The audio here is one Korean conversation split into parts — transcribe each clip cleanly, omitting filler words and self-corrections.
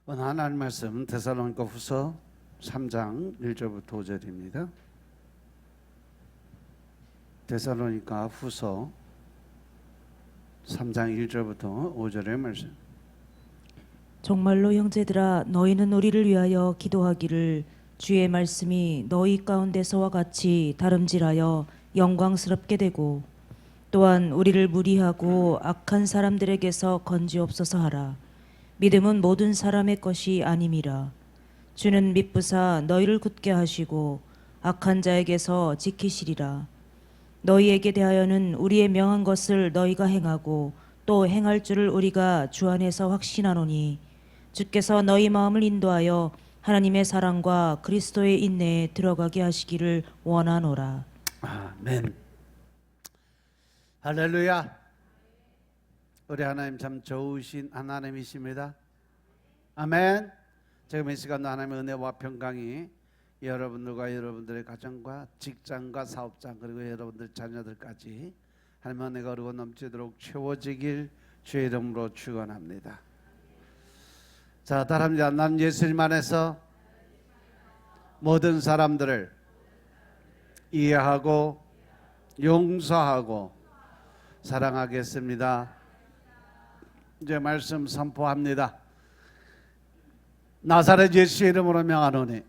오늘 하나님 말씀 데살로니가 후서 3장 1절부터 5절입니다. 데살로니가 후서 3장 1절부터 5절의 말씀. 정말로 형제들아, 너희는 우리를 위하여 기도하기를 주의 말씀이 너희 가운데서와 같이 다름질하여 영광스럽게 되고 또한 우리를 무리하고 악한 사람들에게서 건지옵소서 하라. 믿음은 모든 사람의 것이 아님이라. 주는 미쁘사 너희를 굳게 하시고 악한 자에게서 지키시리라. 너희에게 대하여는 우리의 명한 것을 너희가 행하고 또 행할 줄을 우리가 주 안에서 확신하노니 주께서 너희 마음을 인도하여 하나님의 사랑과 그리스도의 인내에 들어가게 하시기를 원하노라. 아멘. 할렐루야. 우리 하나님 참 좋으신 하나님이십니다. 아멘. 지금 이 시간도 하나님의 은혜와 평강이 여러분들과 여러분들의 가정과 직장과 사업장 그리고 여러분들 자녀들까지 하나님의 은혜가 흐르고 넘치도록 채워지길 주의 이름으로 축원합니다. 자, 따라합니다. 나는 예수님 안에서 모든 사람들을 이해하고 용서하고 사랑하겠습니다. 이제 말씀 선포합니다. 나사렛 예수의 이름으로 명하노니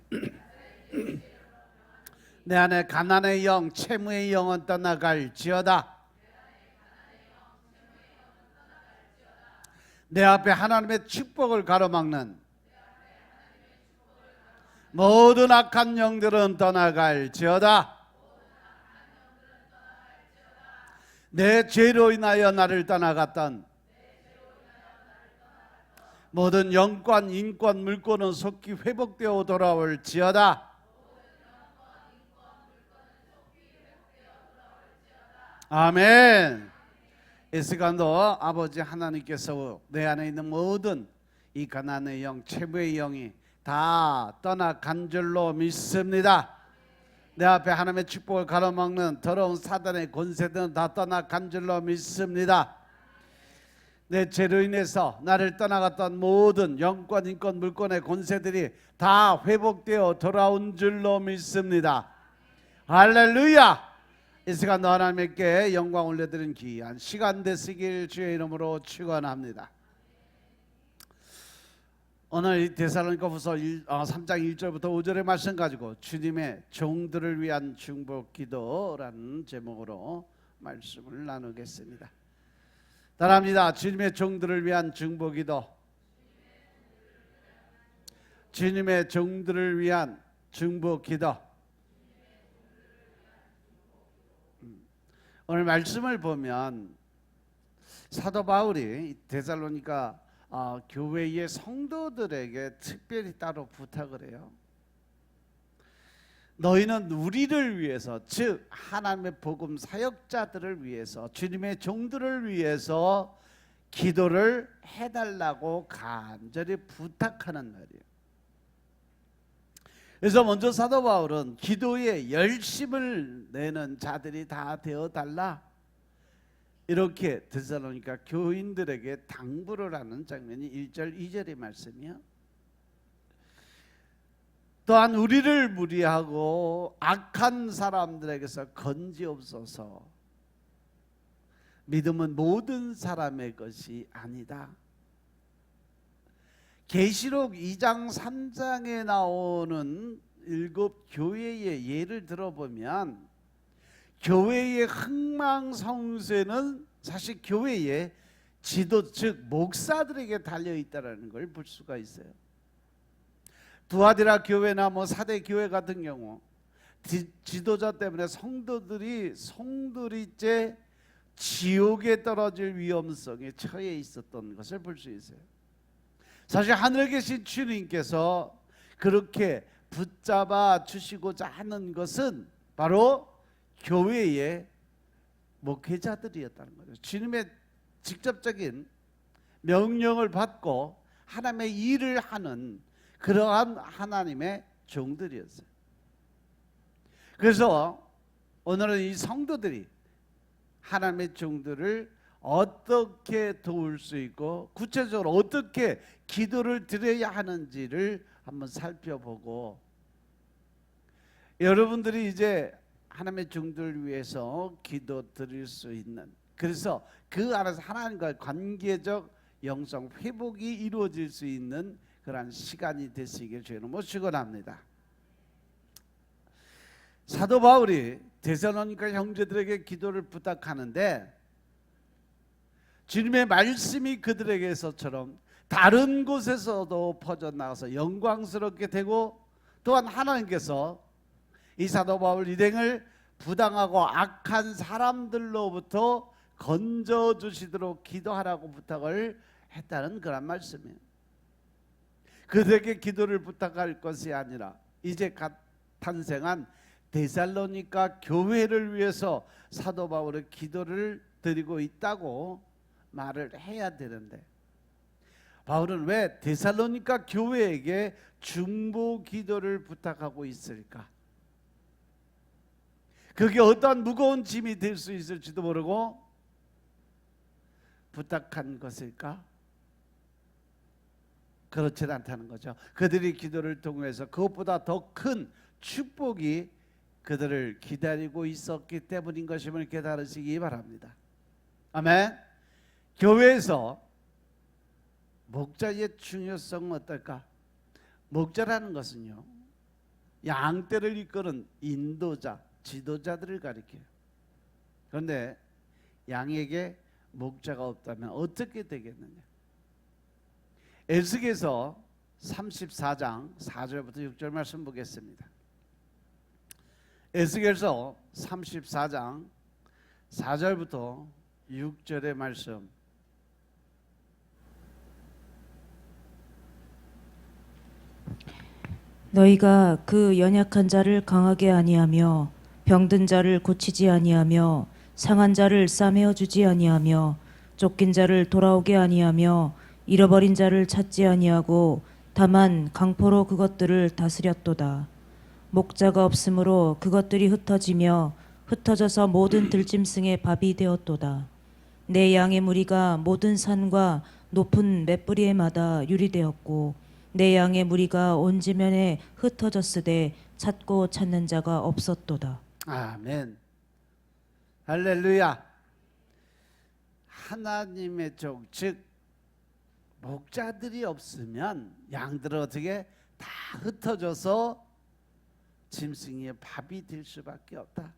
내 안에 가난의 영, 채무의 영은 떠나갈지어다. 내 앞에 하나님의 축복을 가로막는 모든 악한 영들은 떠나갈지어다. 내 죄로 인하여 나를 떠나갔던 모든 영권, 인권, 물권은 속히 회복되어 돌아올지어다. 아멘. 이 시간도 아버지 하나님께서 내 안에 있는 모든 이 가난의 영, 채무의 영이 다 떠나간 줄로 믿습니다. 내 앞에 하나님의 축복을 가로막는 더러운 사단의 권세들은 다 떠나간 줄로 믿습니다. 내 죄로 인해서 나를 떠나갔던 모든 영권, 인권, 물권의 권세들이 다 회복되어 돌아온 줄로 믿습니다. 할렐루야. 이 시간도 하나님께 영광 올려드리는 귀한 시간 되시길 주의 이름으로 축원합니다. 오늘 데살로니가 후서 3장 1절부터 5절의 말씀 가지고 주님의 종들을 위한 중보 기도라는 제목으로 말씀을 나누겠습니다. 따라합니다. 주님의 종들을 위한 중보 기도. 주님의 종들을 위한 중보 기도. 오늘 말씀을 보면 사도 바울이 데살로니가 교회의 성도들에게 특별히 따로 부탁을 해요. 너희는 우리를 위해서, 즉 하나님의 복음 사역자들을 위해서, 주님의 종들을 위해서 기도를 해달라고 간절히 부탁하는 말이에요. 그래서 먼저 사도 바울은 기도에 열심을 내는 자들이 다 되어달라, 이렇게 데살로니가 교인들에게 당부를 하는 장면이 1절 2절의 말씀이요. 또한 우리를 무리하고 악한 사람들에게서 건지옵소서. 믿음은 모든 사람의 것이 아니다. 계시록 2장 3장에 나오는 7 교회의 예를 들어보면 교회의 흥망성쇠는 사실 교회의 지도, 즉 목사들에게 달려있다는 걸 볼 수가 있어요. 두아디라 교회나 사대 교회 같은 경우 지도자 때문에 성도들이 송두리째 지옥에 떨어질 위험성에 처해 있었던 것을 볼 수 있어요. 사실 하늘에 계신 주님께서 그렇게 붙잡아 주시고자 하는 것은 바로 교회의 목회자들이었다는 거죠. 주님의 직접적인 명령을 받고 하나님의 일을 하는 그러한 하나님의 종들이었어요. 그래서 오늘은 이 성도들이 하나님의 종들을 어떻게 도울 수 있고 구체적으로 어떻게 기도를 드려야 하는지를 한번 살펴보고, 여러분들이 이제 하나님의 종들을 위해서 기도 드릴 수 있는, 그래서 그 안에서 하나님과 관계적 영성 회복이 이루어질 수 있는 그러한 시간이 되시길 주의 이름으로 축원합니다. 사도 바울이 데살로니가 형제들에게 기도를 부탁하는데 주님의 말씀이 그들에게서처럼 다른 곳에서도 퍼져나가서 영광스럽게 되고, 또한 하나님께서 이 사도 바울 일행을 부당하고 악한 사람들로부터 건져주시도록 기도하라고 부탁을 했다는 그런 말씀이에요. 그들에게 기도를 부탁할 것이 아니라 이제 갓 탄생한 데살로니가 교회를 위해서 사도 바울의 기도를 드리고 있다고 말을 해야 되는데, 바울은 왜 데살로니가 교회에게 중보 기도를 부탁하고 있을까? 그게 어떠한 무거운 짐이 될 수 있을지도 모르고 부탁한 것일까? 그렇지 않다는 거죠. 그들이 기도를 통해서 그것보다 더 큰 축복이 그들을 기다리고 있었기 때문인 것임을 깨달으시기 바랍니다. 아멘. 교회에서 목자의 중요성은 어떨까? 목자라는 것은요, 양떼를 이끄는 인도자, 지도자들을 가리켜요. 그런데 양에게 목자가 없다면 어떻게 되겠느냐? 에스겔서 34장 4절부터 6절 말씀 보겠습니다. 에스겔서 34장 4절부터 6절의 말씀. 너희가 그 연약한 자를 강하게 아니하며 병든 자를 고치지 아니하며 상한 자를 싸매어 주지 아니하며 쫓긴 자를 돌아오게 아니하며 잃어버린 자를 찾지 아니하고 다만 강포로 그것들을 다스렸도다. 목자가 없으므로 그것들이 흩어지며 흩어져서 모든 들짐승의 밥이 되었도다. 내 양의 무리가 모든 산과 높은 맷뿌리에 마다 유리되었고 내 양의 무리가 온 지면에 흩어졌으되 찾고 찾는 자가 없었도다. 아멘. 할렐루야. 하나님의 종, 즉 목자들이 없으면 양들은 어떻게 다 흩어져서 짐승의 밥이 될 수밖에 없다.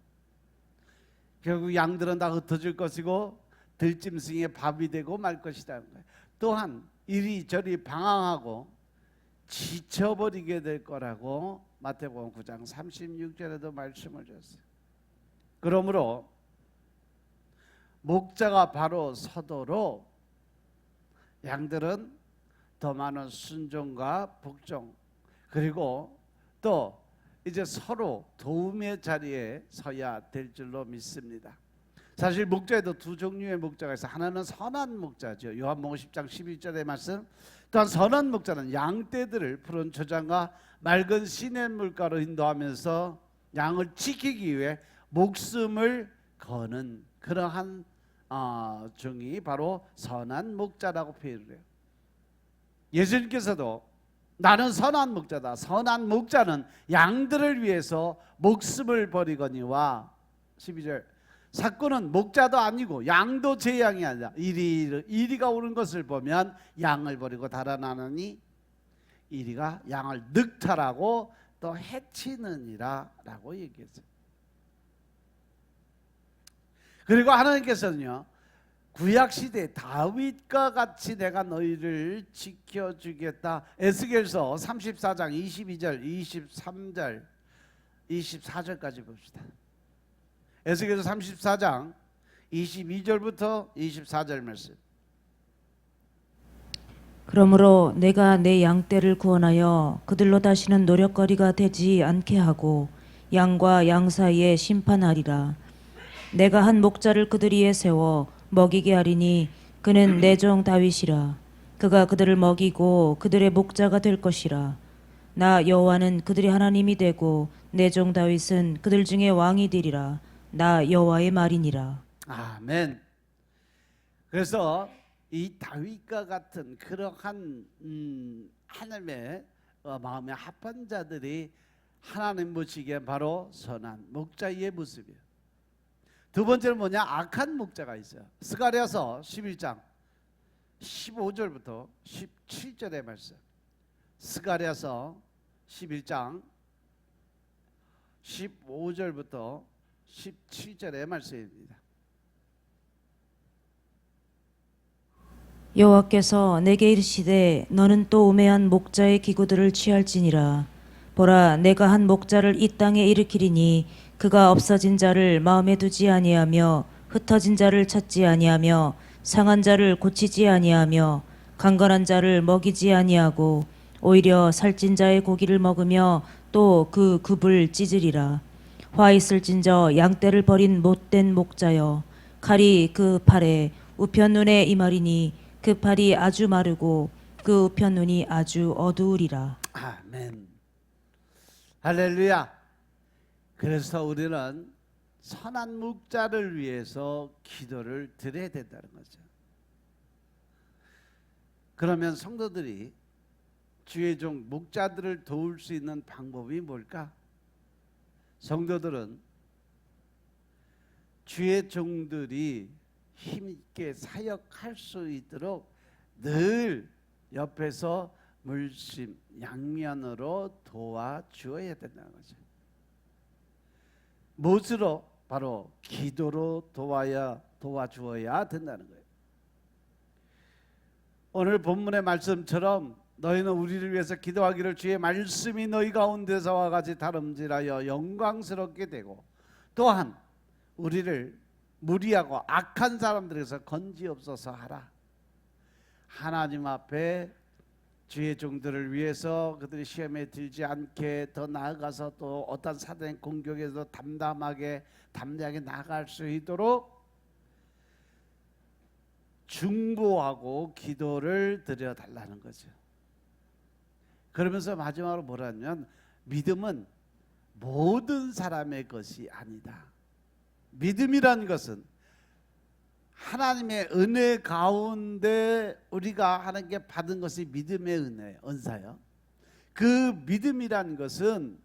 결국 양들은 다 흩어질 것이고 들짐승의 밥이 되고 말 것이라는 거예요. 또한 이리저리 방황하고 지쳐버리게 될 거라고 마태복음 9장 36절에도 말씀을 줬어요. 그러므로 목자가 바로 서도록 양들은 더 많은 순종과 복종, 그리고 또 이제 서로 도움의 자리에 서야 될 줄로 믿습니다. 사실 목자에도 두 종류의 목자가 있어요. 하나는 선한 목자죠. 요한복음 10장 11절의 말씀. 또한 선한 목자는 양떼들을 푸른 초장과 맑은 시냇물가로 인도하면서 양을 지키기 위해 목숨을 거는 그러한 종이 바로 선한 목자라고 표현을 해요. 예수님께서도 나는 선한 목자다. 선한 목자는 양들을 위해서 목숨을 버리거니와 12절 사건은 목자도 아니고 양도 제 양이 아니라 이리가 오는 것을 보면 양을 버리고 달아나느니 이리가 양을 늑탈하고 또 해치느니라 라고 얘기했어요. 그리고 하나님께서는요, 구약시대 다윗과 같이 내가 너희를 지켜주겠다. 에스겔서 34장 22절 23절 24절까지 봅시다. 에스겔서 34장 22절부터 24절 말씀. 그러므로 내가 내 양떼를 구원하여 그들로 다시는 노력거리가 되지 않게 하고 양과 양 사이에 심판하리라. 내가 한 목자를 그들 위에 세워 먹이게 하리니 그는 내 종 다윗이라. 그가 그들을 먹이고 그들의 목자가 될 것이라. 나 여호와는 그들의 하나님이 되고 내 종 다윗은 그들 중에 왕이 되리라. 나 여호와의 말이니라. 아멘. 그래서 이 다윗과 같은 그러한 하나님의 마음에 합한 자들이 하나님 보시기에 바로 선한 목자의 모습이에요. 두 번째는 뭐냐? 악한 목자가 있어요. 스가랴서 11장 15절부터 17절의 말씀. 스가랴서 11장 15절부터 17절의 말씀입니다. 여호와께서 내게 이르시되 너는 또 우매한 목자의 기구들을 취할지니라. 보라, 내가 한 목자를 이 땅에 일으키리니 그가 없어진 자를 마음에 두지 아니하며 흩어진 자를 찾지 아니하며 상한 자를 고치지 아니하며 강건한 자를 먹이지 아니하고 오히려 살찐 자의 고기를 먹으며 또 그 굽을 찢으리라. 화 있을진저 양떼를 버린 못된 목자여, 칼이 그 팔에 우편 눈에 임하리니 그 팔이 아주 마르고 그 우편 눈이 아주 어두우리라. 아멘. 할렐루야. 그래서 우리는 선한 목자를 위해서 기도를 드려야 된다는 거죠. 그러면 성도들이 주의 종 목자들을 도울 수 있는 방법이 뭘까? 성도들은 주의 종들이 힘있게 사역할 수 있도록 늘 옆에서 물심 양면으로 도와주어야 된다는 거죠. 무엇으로? 바로 기도로 도와주어야 된다는 거예요. 오늘 본문의 말씀처럼 너희는 우리를 위해서 기도하기를 주의 말씀이 너희 가운데서와 같이 다름질하여 영광스럽게 되고 또한 우리를 무리하고 악한 사람들에서 건지옵소서 하라. 하나님 앞에 주의 종들을 위해서 그들이 시험에 들지 않게 더 나아가서 또 어떤 사단의 공격에도 담대하게 나아갈 수 있도록 중보하고 기도를 드려달라는 거죠. 그러면서 마지막으로 뭐라면 믿음은 모든 사람의 것이 아니다. 믿음이란 것은 하나님의 은혜 가운데 우리가 하나님께 받은 것이 믿음의 은혜, 은사요. 그 믿음이란 것은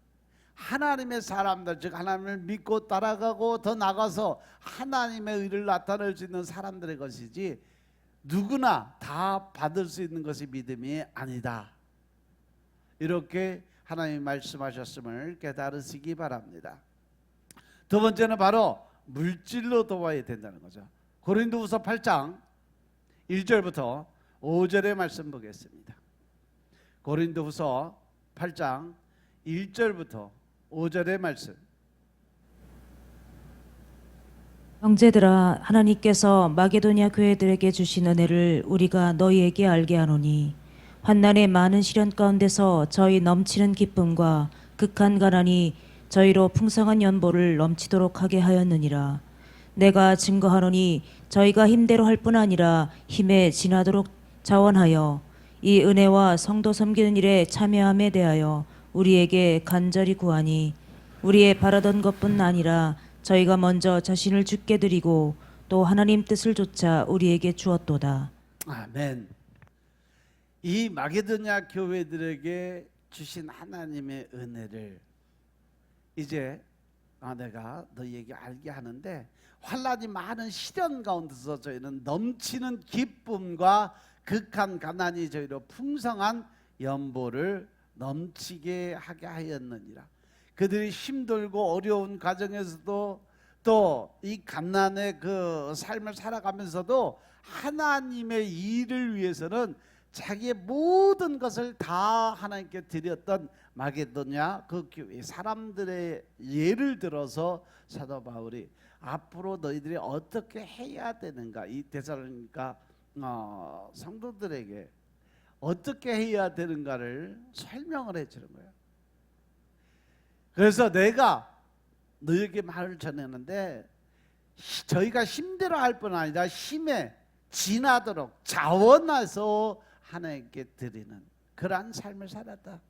하나님의 사람들, 즉 하나님을 믿고 따라가고 더 나가서 하나님의 의를 나타낼 수 있는 사람들의 것이지 누구나 다 받을 수 있는 것이 믿음이 아니다. 이렇게 하나님이 말씀하셨음을 깨달으시기 바랍니다. 두 번째는 바로 물질로 도와야 된다는 거죠. 고린도후서 8장 1절부터 5절의 말씀 보겠습니다. 고린도후서 8장 1절부터 5절의 말씀. 형제들아, 하나님께서 마게도냐 교회들에게 주신 은혜를 우리가 너희에게 알게 하노니 환난의 많은 시련 가운데서 저희 넘치는 기쁨과 극한 가난이 저희로 풍성한 연보를 넘치도록 하게 하였느니라. 내가 증거하노니 저희가 힘대로 할 뿐 아니라 힘에 지나도록 자원하여 이 은혜와 성도 섬기는 일에 참여함에 대하여 우리에게 간절히 구하니 우리의 바라던 것뿐 아니라 저희가 먼저 자신을 주께 드리고 또 하나님 뜻을 좇아 우리에게 주었도다. 아멘. 이 마게도냐 교회들에게 주신 하나님의 은혜를 이제 내가 너희에게 알게 하는데 환난이 많은 시련 가운데서 저희는 넘치는 기쁨과 극한 가난이 저희로 풍성한 연보를 넘치게 하게 하였느니라. 그들이 힘들고 어려운 가정에서도 또 이 갓난의 그 삶을 살아가면서도 하나님의 일을 위해서는 자기의 모든 것을 다 하나님께 드렸던 마게도냐 그 교회 사람들의 예를 들어서 사도 바울이 앞으로 너희들이 어떻게 해야 되는가, 이 데살로니가 성도들에게 어떻게 해야 되는가를 설명을 해주는 거예요. 그래서 내가 너희에게 말을 전했는데 저희가 힘대로 할 뿐 아니라 힘에 지나도록 자원해서 하나님께 드리는 그러한 삶을 살았다.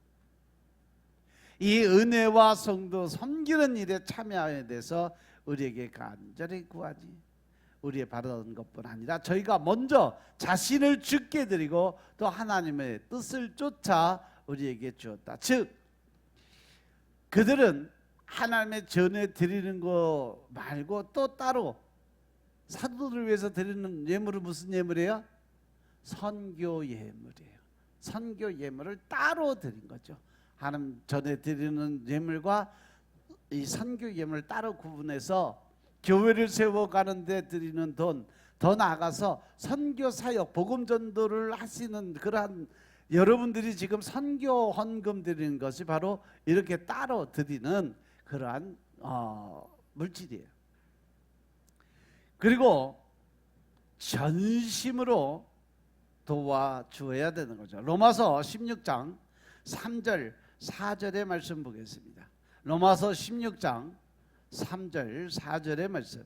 이 은혜와 성도 섬기는 일에 참여하게 돼서 우리에게 간절히 구하니 우리의 바라는 것뿐 아니라 저희가 먼저 자신을 죽게 드리고 또 하나님의 뜻을 쫓아 우리에게 주었다. 즉 그들은 하나님의 전에 드리는 거 말고 또 따로 사도들을 위해서 드리는 예물은 무슨 예물이에요? 선교 예물이에요. 선교 예물을 따로 드린 거죠. 하나님 전에 드리는 예물과 이 선교 예물을 따로 구분해서 교회를 세워가는 데 드리는 돈, 더 나아가서 선교 사역, 복음 전도를 하시는 그러한 여러분들이 지금 선교 헌금 드리는 것이 바로 이렇게 따로 드리는 그러한 물질이에요. 그리고 전심으로 도와주어야 되는 거죠. 로마서 16장 3절 4절의 말씀 보겠습니다. 로마서 16장 3절 4절의 말씀.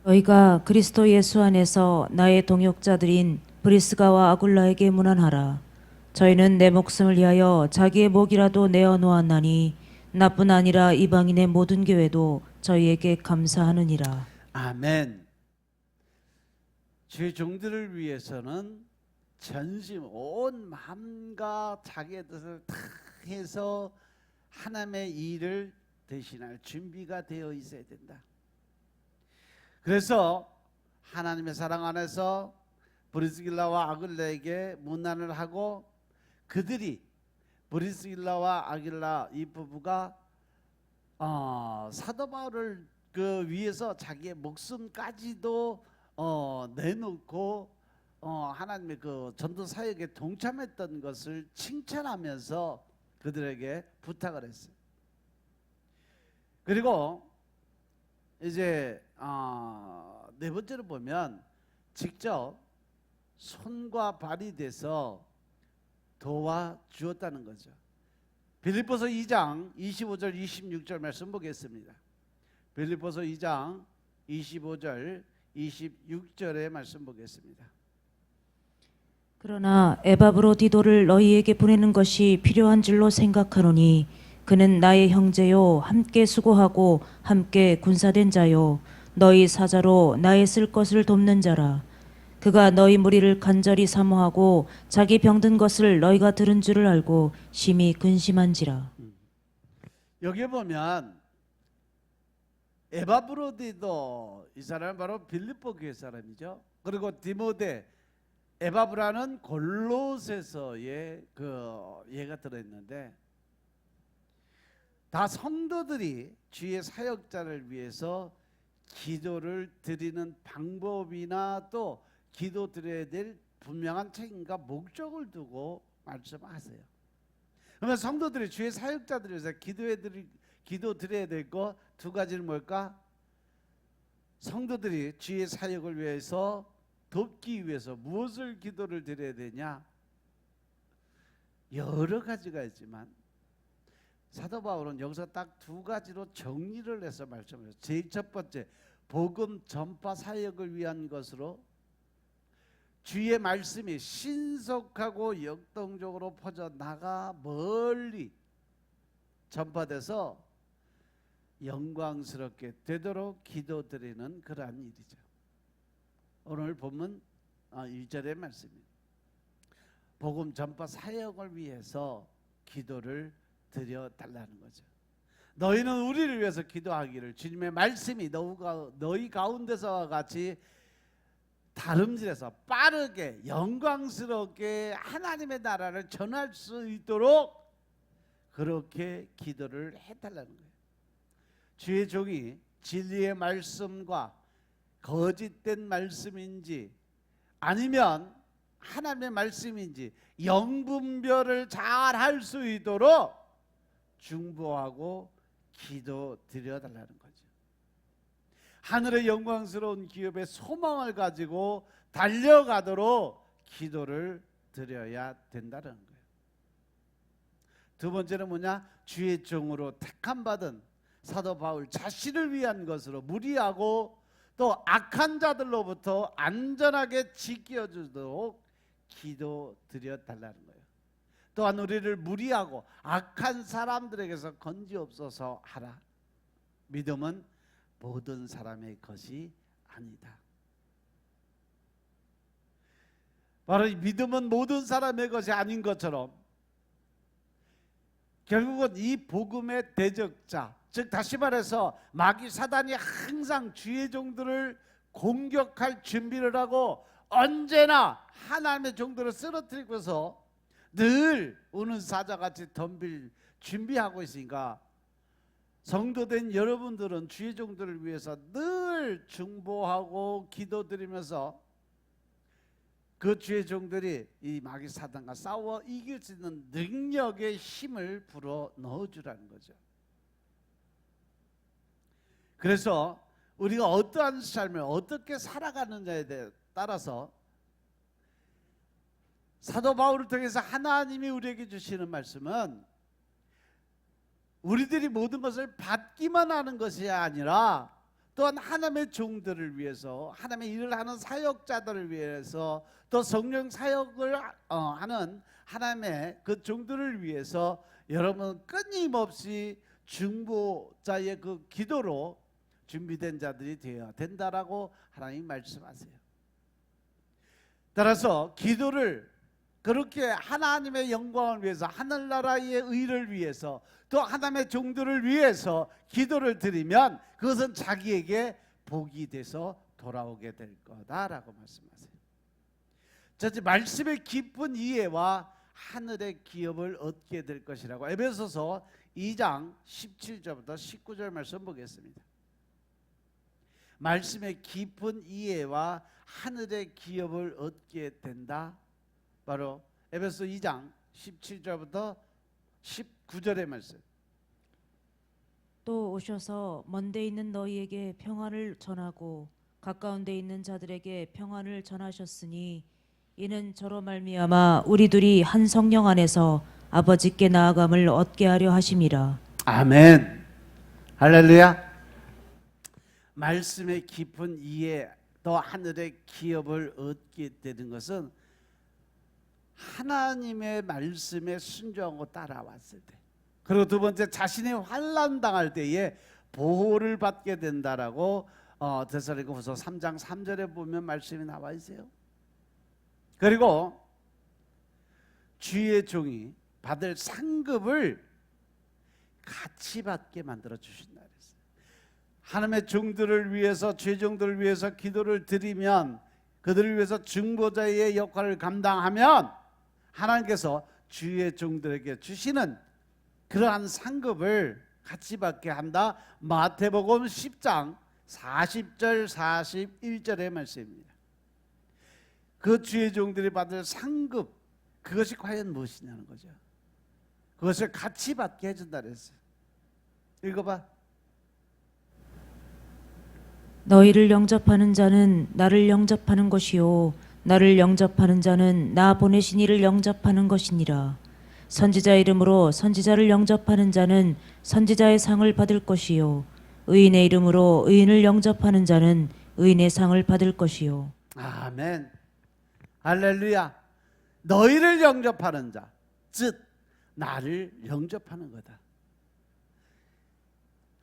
너희가 그리스도 예수 안에서 나의 동역자들인 브리스가와 아굴라에게 문안하라. 저희는 내 목숨을 위하여 자기의 목이라도 내어 놓았나니 나뿐 아니라 이방인의 모든 교회도 저희에게 감사하느니라. 아멘. 주의 종들을 위해서는 전심 온 마음과 자기의 뜻을 다 해서 하나님의 일을 대신할 준비가 되어 있어야 된다. 그래서 하나님의 사랑 안에서 브리스길라와 아굴라에게 문안을 하고 그들이 브리스길라와 아굴라 이 부부가 사도 바울을 그 위해서 자기의 목숨까지도 내놓고 하나님의 그 전도 사역에 동참했던 것을 칭찬하면서 그들에게 부탁을 했어요. 그리고 이제 네 번째로 보면 직접 손과 발이 돼서 도와주었다는 거죠. 빌립보서 2장 25절 26절 말씀 보겠습니다. 빌립보서 2장 25절 26절의 말씀 보겠습니다. 그러나 에바브로디도를 너희에게 보내는 것이 필요한 줄로 생각하노니 그는 나의 형제요 함께 수고하고 함께 군사된 자요 너희 사자로 나의 쓸 것을 돕는 자라. 그가 너희 무리를 간절히 사모하고 자기 병든 것을 너희가 들은 줄을 알고 심히 근심한지라. 여기 보면 에바브로디도 이 사람은 바로 빌립보 교회 사람이죠. 그리고 디모데, 에바브라는 골로새서의 그 예가 들어있는데 다 성도들이 주의 사역자를 위해서 기도를 드리는 방법이나 또 기도 드려야 될 분명한 책임과 목적을 두고 말씀하세요. 그러면 성도들이 주의 사역자들을 위해서 기도 드려야 될 거 두 가지는 뭘까? 성도들이 주의 사역을 위해서 돕기 위해서 무엇을 기도를 드려야 되냐? 여러 가지가 있지만 사도 바울은 여기서 딱 두 가지로 정리를 해서 말씀해요. 제일 첫 번째, 복음 전파 사역을 위한 것으로 주의 말씀이 신속하고 역동적으로 퍼져나가 멀리 전파돼서 영광스럽게 되도록 기도드리는 그러한 일이죠. 오늘 본문 1절의 말씀입니다. 복음 전파 사역을 위해서 기도를 드려달라는 거죠. 너희는 우리를 위해서 기도하기를 주님의 말씀이 너희 가운데서와 같이 다름질해서 빠르게 영광스럽게 하나님의 나라를 전할 수 있도록 그렇게 기도를 해달라는 거예요. 주의 종이 진리의 말씀과 거짓된 말씀인지 아니면 하나님의 말씀인지 영분별을 잘 할 수 있도록 중보하고 기도 드려달라는 거죠. 하늘의 영광스러운 기업의 소망을 가지고 달려가도록 기도를 드려야 된다는 거예요. 두 번째는 뭐냐? 주의 종으로 택함 받은 사도 바울 자신을 위한 것으로 무리하고 또 악한 자들로부터 안전하게 지켜주도록 기도 드려달라는 거예요. 또한 우리를 무리하고 악한 사람들에게서 건지옵소서 하라. 믿음은 모든 사람의 것이 아니다. 바로 이 믿음은 모든 사람의 것이 아닌 것처럼 결국은 이 복음의 대적자, 즉 다시 말해서 마귀 사단이 항상 주의 종들을 공격할 준비를 하고 언제나 하나님의 종들을 쓰러뜨리고서 늘 우는 사자같이 덤빌 준비하고 있으니까 성도된 여러분들은 주의 종들을 위해서 늘 중보하고 기도드리면서 그 주의 종들이 이 마귀 사단과 싸워 이길 수 있는 능력의 힘을 불어 넣어주라는 거죠. 그래서 우리가 어떠한 삶을 어떻게 살아가느냐에 따라서 사도 바울을 통해서 하나님이 우리에게 주시는 말씀은 우리들이 모든 것을 받기만 하는 것이 아니라 또한 하나님의 종들을 위해서, 하나님의 일을 하는 사역자들을 위해서, 또 성령 사역을 하는 하나님의 그 종들을 위해서 여러분 끊임없이 중보자의 그 기도로 준비된 자들이 되어야 된다라고 하나님 말씀하세요. 따라서 기도를 그렇게 하나님의 영광을 위해서, 하늘나라의 의를 위해서, 또 하나님의 종들을 위해서 기도를 드리면 그것은 자기에게 복이 돼서 돌아오게 될 거다라고 말씀하세요. 저지 말씀의 깊은 이해와 하늘의 기업을 얻게 될 것이라고 에베소서 2장 17절부터 19절 말씀 보겠습니다. 말씀의 깊은 이해와 하늘의 기업을 얻게 된다. 바로 에베소 2장 17절부터 19절의 말씀. 또 오셔서 먼데 있는 너희에게 평안을 전하고 가까운 데 있는 자들에게 평안을 전하셨으니 이는 저로 말미암아 우리 둘이 한 성령 안에서 아버지께 나아감을 얻게 하려 하심이라. 아멘. 할렐루야. 말씀의 깊은 이해 또 하늘의 기업을 얻게 되는 것은 하나님의 말씀에 순종하고 따라왔을 때, 그리고 두 번째 자신이 환난 당할 때에 보호를 받게 된다라고 데살로니가후서 3장 3절에 보면 말씀이 나와 있어요. 그리고 주의 종이 받을 상급을 같이 받게 만들어 주신다 그랬어요. 하나님의 종들을 위해서, 주의 종들을 위해서 기도를 드리면, 그들을 위해서 중보자의 역할을 감당하면 하나님께서 주의 종들에게 주시는 그러한 상급을 같이 받게 한다. 마태복음 10장 40절 41절의 말씀입니다. 그 주의 종들이 받을 상급, 그것이 과연 무엇이냐는 거죠. 그것을 같이 받게 해준다 그랬어요. 읽어봐. 너희를 영접하는 자는 나를 영접하는 것이요 나를 영접하는 자는 나 보내신 이를 영접하는 것이니라. 선지자 이름으로 선지자를 영접하는 자는 선지자의 상을 받을 것이요 의인의 이름으로 의인을 영접하는 자는 의인의 상을 받을 것이요. 아멘. 할렐루야. 너희를 영접하는 자, 즉 나를 영접하는 거다.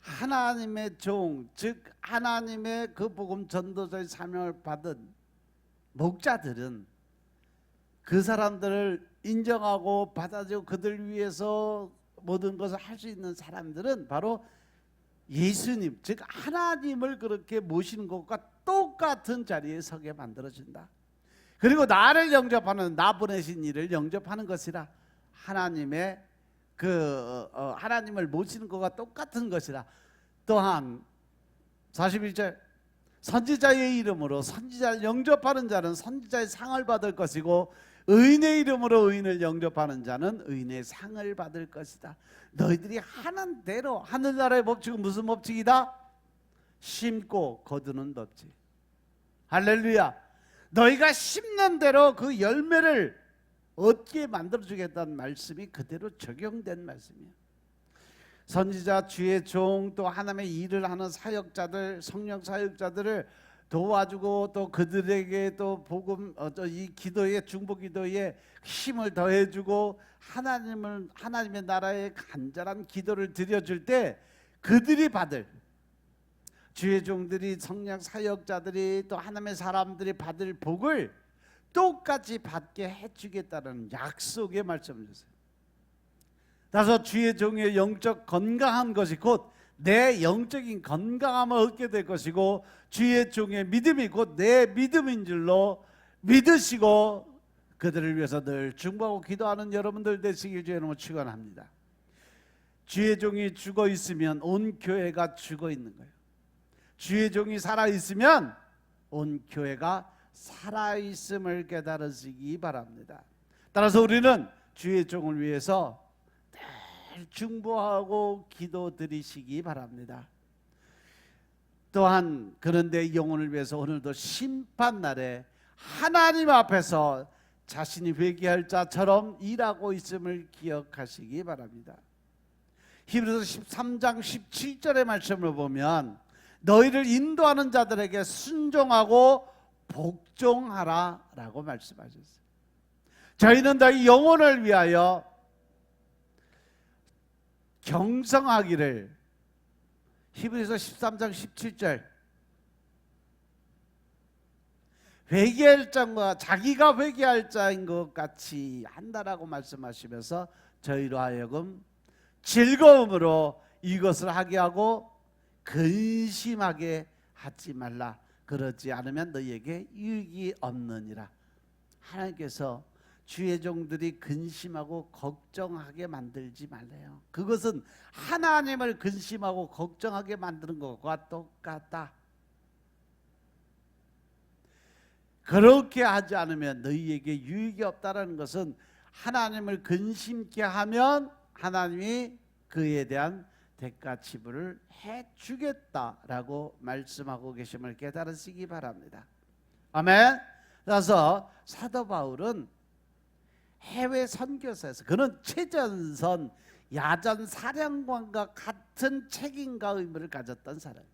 하나님의 종, 즉 하나님의 그 복음 전도자의 사명을 받은 목자들은 그 사람들을 인정하고 받아주고 그들 위해서 모든 것을 할 수 있는 사람들은 바로 예수님, 즉 하나님을 그렇게 모시는 것과 똑같은 자리에 서게 만들어준다. 그리고 나를 영접하는, 나 보내신 이를 영접하는 것이라, 하나님의 하나님을 모시는 것과 똑같은 것이라. 또한 41절, 선지자의 이름으로 선지자를 영접하는 자는 선지자의 상을 받을 것이고 의인의 이름으로 의인을 영접하는 자는 의인의 상을 받을 것이다. 너희들이 하는 대로, 하늘나라의 법칙은 무슨 법칙이다? 심고 거두는 법칙. 할렐루야. 너희가 심는 대로 그 열매를 얻게 만들어주겠다는 말씀이 그대로 적용된 말씀이에요. 선지자, 주의 종, 또 하나님의 일을 하는 사역자들, 성령 사역자들을 도와주고 또 그들에게 또 복음, 이 기도에, 중보 기도에 힘을 더해주고 하나님의 나라의 간절한 기도를 드려줄 때 그들이 받을, 주의 종들이 성령 사역자들이 또 하나님의 사람들이 받을 복을 똑같이 받게 해주겠다는 약속의 말씀을 주세요. 따라서 주의 종의 영적 건강한 것이 곧 내 영적인 건강함을 얻게 될 것이고, 주의 종의 믿음이 곧 내 믿음인 줄로 믿으시고 그들을 위해서 늘 중보하고 기도하는 여러분들 되시길 주의 이름으로 축원합니다. 주의 종이 죽어 있으면 온 교회가 죽어 있는 거예요. 주의 종이 살아 있으면 온 교회가 살아 있음을 깨달으시기 바랍니다. 따라서 우리는 주의 종을 위해서 늘 중보하고 기도드리시기 바랍니다. 또한 그런데 영혼을 위해서 오늘도 심판날에 하나님 앞에서 자신이 회개할 자처럼 일하고 있음을 기억하시기 바랍니다. 히브리서 13장 17절의 말씀을 보면 너희를 인도하는 자들에게 순종하고 복종하라 라고 말씀하셨어요. 저희는 너희 영혼을 위하여 경성하기를, 히브리서 13장 17절, 회개할 자가 자기가 회개할 자인 것 같이 한다라고 말씀하시면서 저희로 하여금 즐거움으로 이것을 하게 하고 근심하게 하지 말라. 그러지 않으면 너희에게 유익이 없느니라. 하나님께서 주의 종들이 근심하고 걱정하게 만들지 말래요. 그것은 하나님을 근심하고 걱정하게 만드는 것과 똑같다. 그렇게 하지 않으면 너희에게 유익이 없다라는 것은 하나님을 근심케 하면 하나님이 그에 대한 대가 지불을 해주겠다라고 말씀하고 계심을 깨달으시기 바랍니다. 아멘. 그래서 사도 바울은 해외 선교사에서 그는 최전선 야전 사령관과 같은 책임과 의무를 가졌던 사람.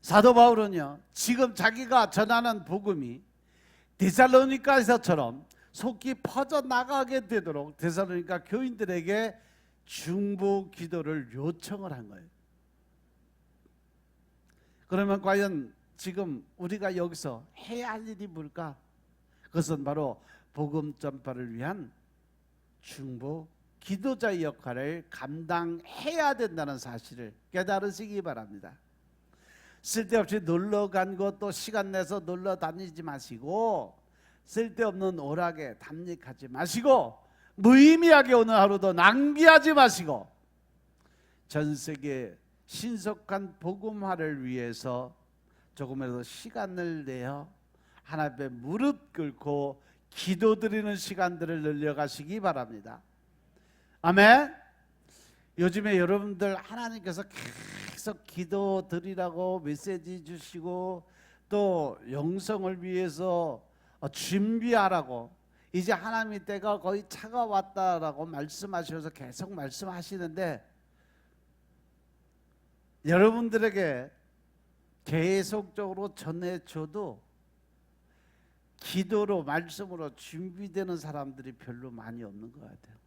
사도 바울은요, 지금 자기가 전하는 복음이 데살로니가에서처럼 속히 퍼져 나가게 되도록 데살로니가 교인들에게 중보 기도를 요청을 한 거예요. 그러면 과연 지금 우리가 여기서 해야 할 일이 뭘까? 그것은 바로 복음 전파를 위한 중보 기도자의 역할을 감당해야 된다는 사실을 깨달으시기 바랍니다. 쓸데없이 놀러 간 것도 시간 내서 놀러 다니지 마시고, 쓸데없는 오락에 담력하지 마시고, 무의미하게 오늘 하루도 낭비하지 마시고, 전 세계 신속한 복음화를 위해서 조금이라도 시간을 내어 하나님 앞에 무릎 꿇고 기도드리는 시간들을 늘려가시기 바랍니다. 아멘. 요즘에 여러분들 하나님께서 계속 기도드리라고 메시지 주시고 또 영성을 위해서 준비하라고, 이제 하나님의 때가 거의 차가웠다라고 말씀하셔서 계속 말씀하시는데, 여러분들에게 계속적으로 전해줘도 기도로 말씀으로 준비되는 사람들이 별로 많이 없는 것 같아요.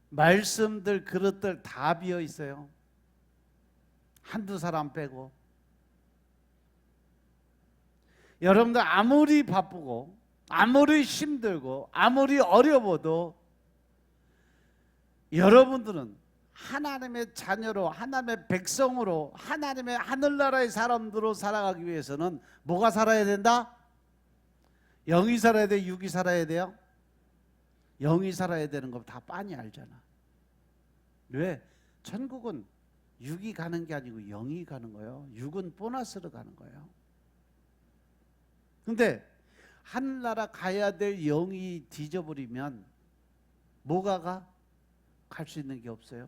말씀들 그릇들 다 비어 있어요. 한두 사람 빼고. 여러분들 아무리 바쁘고 아무리 힘들고 아무리 어려워도 여러분들은 하나님의 자녀로, 하나님의 백성으로, 하나님의 하늘나라의 사람들로 살아가기 위해서는 뭐가 살아야 된다? 영이 살아야 돼? 육이 살아야 돼요? 영이 살아야 되는 거 다 빤히 알잖아. 왜? 천국은 육이 가는 게 아니고 영이 가는 거예요. 육은 보너스로 가는 거예요. 근데 하늘나라 가야 될 영이 뒤져버리면 뭐가 가? 갈 수 있는 게 없어요.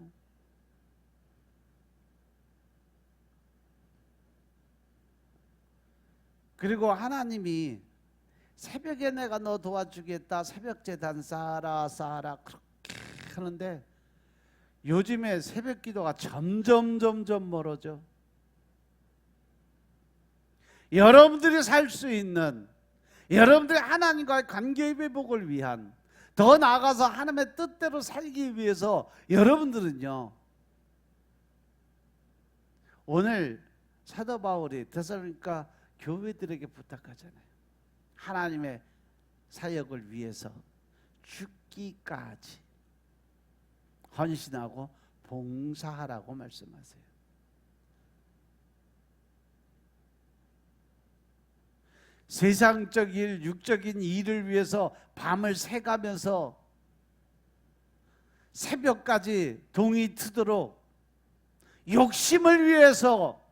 그리고 하나님이 새벽에 내가 너 도와주겠다, 새벽 제단 쌓아라 그렇게 하는데 요즘에 새벽 기도가 점점 멀어져. 여러분들이 살 수 있는, 여러분들이 하나님과의 관계 회복을 위한, 더 나아가서 하나님의 뜻대로 살기 위해서 여러분들은요 오늘 사도 바울이 데살로니가 교회들에게 부탁하잖아요. 하나님의 사역을 위해서 죽기까지 헌신하고 봉사하라고 말씀하세요. 세상적 일, 육적인 일을 위해서 밤을 새가면서 새벽까지 동이 트도록 욕심을 위해서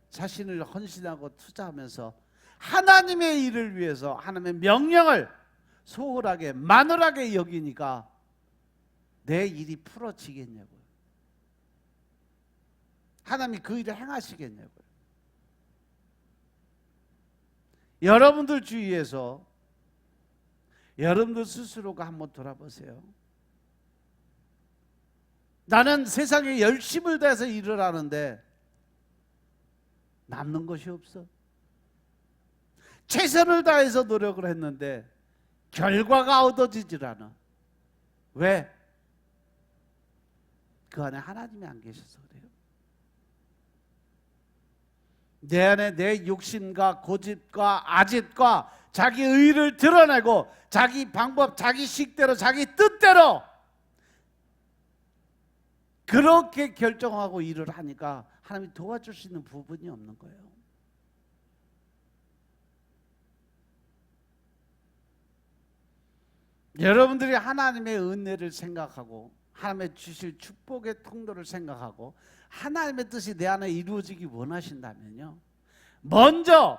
자신을 헌신하고 투자하면서 하나님의 일을 위해서 하나님의 명령을 소홀하게 만홀하게 여기니까 내 일이 풀어지겠냐고요. 하나님이 그 일을 행하시겠냐고요. 여러분들 주위에서 여러분들 스스로가 한번 돌아보세요. 나는 세상에 열심을 다해서 일을 하는데 남는 것이 없어. 최선을 다해서 노력을 했는데 결과가 얻어지질 않아. 왜? 그 안에 하나님이 안 계셔서 그래요. 내 안에 내 욕심과 고집과 아집과 자기 의를 드러내고 자기 방법, 자기 식대로, 자기 뜻대로 그렇게 결정하고 일을 하니까 하나님이 도와줄 수 있는 부분이 없는 거예요. 여러분들이 하나님의 은혜를 생각하고 하나님의 주실 축복의 통로를 생각하고 하나님의 뜻이 내 안에 이루어지기 원하신다면요, 먼저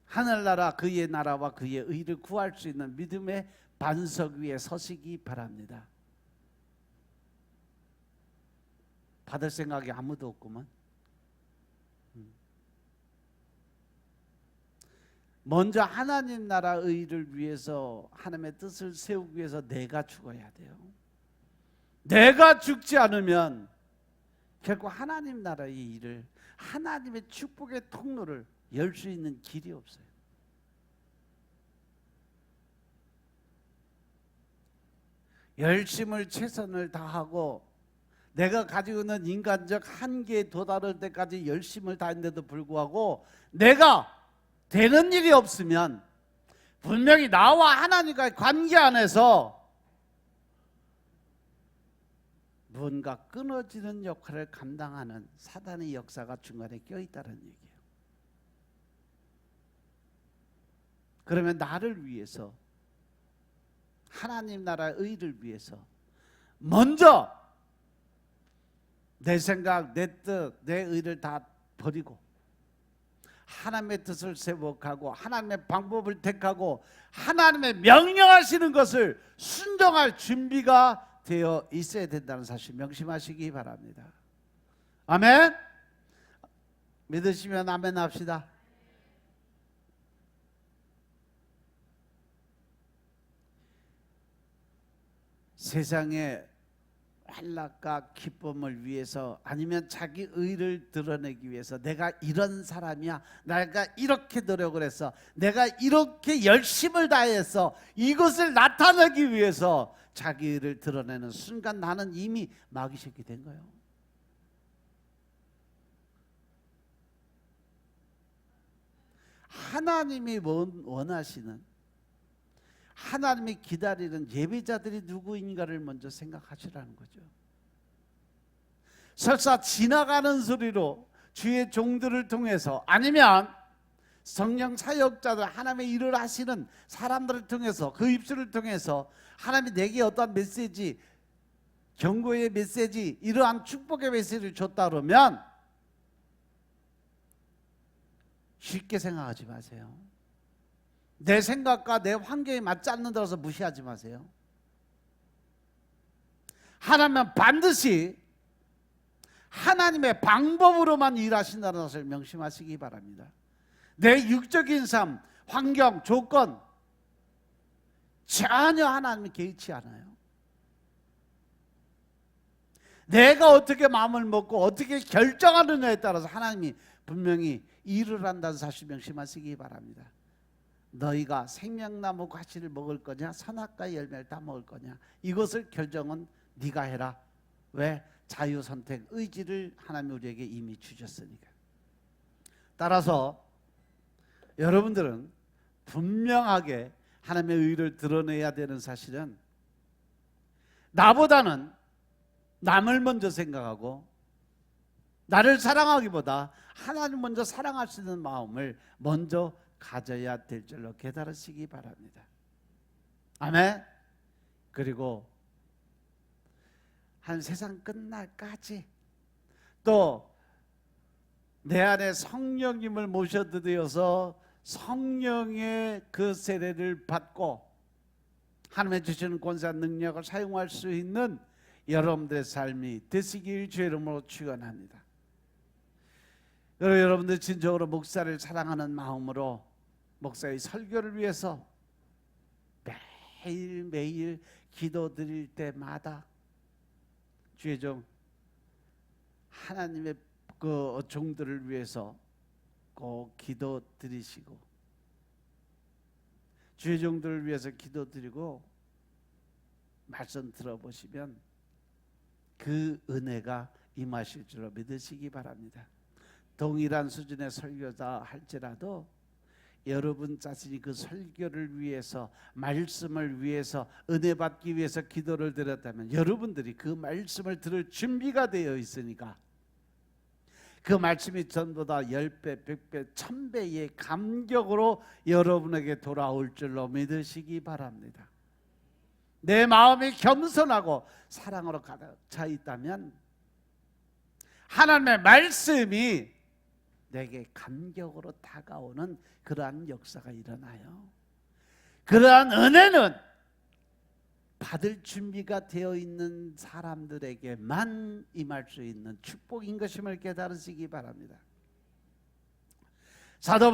하늘나라 그의 나라와 그의 의를 구할 수 있는 믿음의 반석 위에 서시기 바랍니다. 받을 생각이 아무도 없구만. 먼저 하나님 나라 의를 위해서 하나님의 뜻을 세우기 위해서 내가 죽어야 돼요. 내가 죽지 않으면 결국 하나님 나라의 일을, 하나님의 축복의 통로를 열 수 있는 길이 없어요. 열심을 최선을 다하고 내가 가지고 있는 인간적 한계에 도달할 때까지 열심을 다했는데도 불구하고 내가 되는 일이 없으면 분명히 나와 하나님과의 관계 안에서 무언가 끊어지는 역할을 감당하는 사단의 역사가 중간에 껴있다는 얘기예요. 그러면 나를 위해서, 하나님 나라의 의를 위해서 먼저 내 생각, 내 뜻, 내 의를 다 버리고 하나님의 뜻을 세워가고 하나님의 방법을 택하고 하나님의 명령하시는 것을 순종할 준비가 되어 있어야 된다는 사실 명심하시기 바랍니다. 아멘. 믿으시면 아멘 합시다. 세상의 환락과 기쁨을 위해서 아니면 자기 의를 드러내기 위해서 내가 이런 사람이야, 내가 이렇게 노력을 했어, 내가 이렇게 열심을 다해서 이것을 나타내기 위해서 자기 의를 드러내는 순간 나는 이미 마귀 새끼 된 거예요. 하나님이 원하시는, 하나님이 기다리는 예배자들이 누구인가를 먼저 생각하시라는 거죠. 설사 지나가는 소리로 주의 종들을 통해서 아니면 성령 사역자들, 하나님의 일을 하시는 사람들을 통해서, 그 입술을 통해서 하나님이 내게 어떠한 메시지, 경고의 메시지, 이러한 축복의 메시지를 줬다 그러면 쉽게 생각하지 마세요. 내 생각과 내 환경에 맞지 않는다고 해서 무시하지 마세요. 하나님은 반드시 하나님의 방법으로만 일하신다는 것을 명심하시기 바랍니다. 내 육적인 삶, 환경, 조건 전혀 하나님이 개의치 않아요. 내가 어떻게 마음을 먹고 어떻게 결정하느냐에 따라서 하나님이 분명히 일을 한다는 사실 명심하시기 바랍니다. 너희가 생명나무 과실을 먹을 거냐, 선악과의 열매를 다 먹을 거냐, 이것을 결정은 네가 해라. 왜? 자유 선택 의지를 하나님 우리에게 이미 주셨으니까. 따라서 여러분들은 분명하게 하나님의 의를 드러내야 되는 사실은, 나보다는 남을 먼저 생각하고 나를 사랑하기보다 하나님 먼저 사랑할 수 있는 마음을 먼저 가져야 될 줄로 깨달으시기 바랍니다. 아멘. 그리고 한 세상 끝날까지 또 내 안에 성령님을 모셔드려서 성령의 그 세례를 받고 하나님의 주시는 권세와 능력을 사용할 수 있는 여러분들의 삶이 되시길 주의 이름으로 축원합니다. 여러분들 진정으로 목사를 사랑하는 마음으로 목사의 설교를 위해서 매일매일 기도드릴 때마다 주의 종 하나님의 그 종들을 위해서 꼭 기도드리시고, 주의 종들을 위해서 기도드리고 말씀 들어보시면 그 은혜가 임하실 줄로 믿으시기 바랍니다. 동일한 수준의 설교자 할지라도 여러분 자신이 그 설교를 위해서, 말씀을 위해서, 은혜 받기 위해서 기도를 드렸다면 여러분들이 그 말씀을 들을 준비가 되어 있으니까 그 말씀이 전부 다 10배, 100배, 1000배의 감격으로 여러분에게 돌아올 줄로 믿으시기 바랍니다. 내 마음이 겸손하고 사랑으로 가득 차 있다면 하나님의 말씀이 내게 감격으로 다가오는 그러한 역사가 일어나요. 그러한 은혜는 받을 준비가 되어 있는 사람들에게만 임할 수 있는 축복인 것임을 깨달으시기 바랍니다. 사도